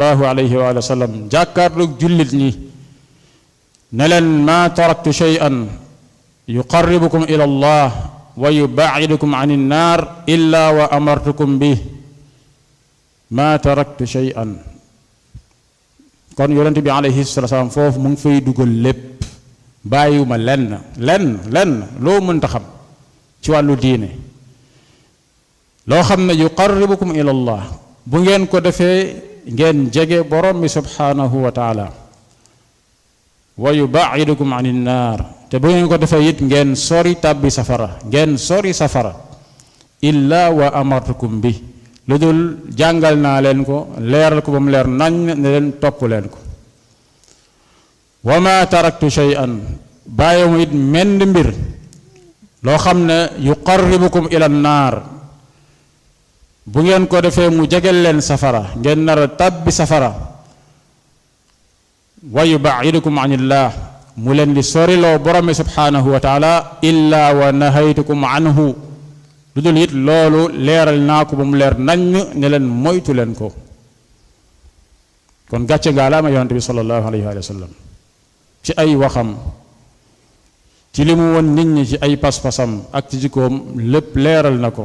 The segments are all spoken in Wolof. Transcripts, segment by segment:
sallallahu alayhi wa sallam jàkkaarloog jullit ñi ne leen maa taraktu shay'an yuqarribukum ila allah wa yubaa'idukum an innaar illa wa amartukum bih maa taraktu shay'an. kon yonent bi alayhi salaatu wa salaam foofu mu ngi fay dugal lépp, bàyyiwuma lenn loo mënta xam ci wàllu diine loo xam ne yuqarribukum ila allah bu ngeen ko defee ngeen jege borom bi subhanahu wa taala, wa yubaa'idukum an innaar te bu ngeen ko defee it ngeen sori tàbbi safara, ngeen sori safara. illa wa amartukum bi, lu dul jàngal naa leen ko, leeral ko ba mu leer nañ ne leen topp leen ko. wa ma taraktu shay'an, bàyyiwuma it menn mbir loo xam ne yuqarribukum ila naar bu ngeen ko defee mu jegel leen safara, ngeen nar a tàbbi safara. wa yubaa'idukum anillah, mu leen di soriloo borom bi subhanahu wa taala, illa wa nahaytukum anhu, lu dul it loolu leeral naa ko ba mu leer nañ ne leen moytu leen ko. kon gàcce ngaalaama yonent bi sallallahu alayhi wa sallam ci ay waxam, ci li mu woon nit ñi ci ay pas-pasam ak ci jikkoom, lépp leeral na ko,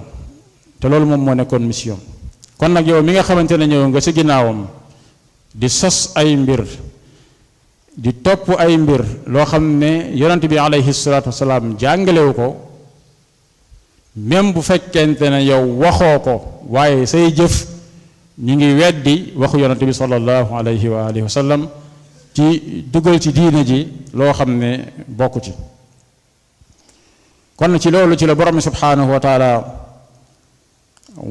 te loolu moom moo nekkoon mission. kon nag yow mi nga xamante ne ñëw nga ci ginnaawam di sos ay mbir, di topp ay mbir loo xam ne yonent bi alayhi salaatu wasalaam jàngalewu ko, même bu fekkente ne yow waxoo ko waaye say jëf ñu ngi weddi waxu yonent bi sallallahu alayhi wa alihi wa sallam ci dugal ci diine ji loo xam ne bokku ci. kon ci loolu ci la borom subhanahu wa taala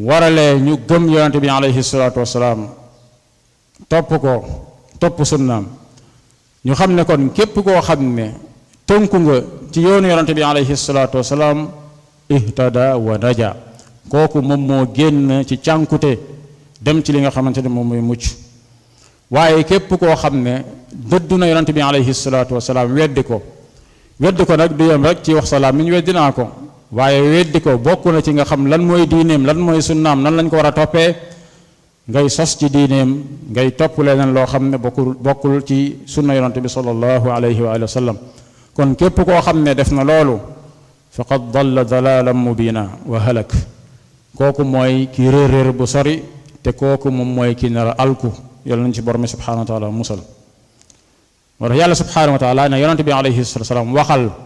waralee ñu gëm yonent bi alayhi salaatu wasalaam, topp ko, topp sunnaam. ñu xam ne kon képp koo xam ne tënku nga ci yoonu yonent bi alayhi salaatu wasalaam, ihtada wa naja, kooku moom moo génn ci cànkute dem ci li nga xamante ne moom mooy mucc. waaye képp koo xam ne dëddu na yonent bi alayhi salaatu wasalaam, weddi ko nag du yem rek ci wax salaam mi ñu weddi naa ko, waaye weddi ko bokk na ci nga xam lan mooy diineem, lan mooy sunnaam, nan lañ ko war a toppee, ngay sos ci diineem, ngay topp leneen loo xam ne bokkul ci sunna yonent bi sallallahu alayhi wa sallam. kon képp koo xam ne def na loolu, faqad dalla dalalan mubina wa halak, kooku mooy ki réer bu sori, te kooku moom mooy ki nar a alku. yàlla nañ ci borom subhanahu wa taala musal. moo tax yàlla subhanahu wa taala ne yonent bi alayhi salaam waxal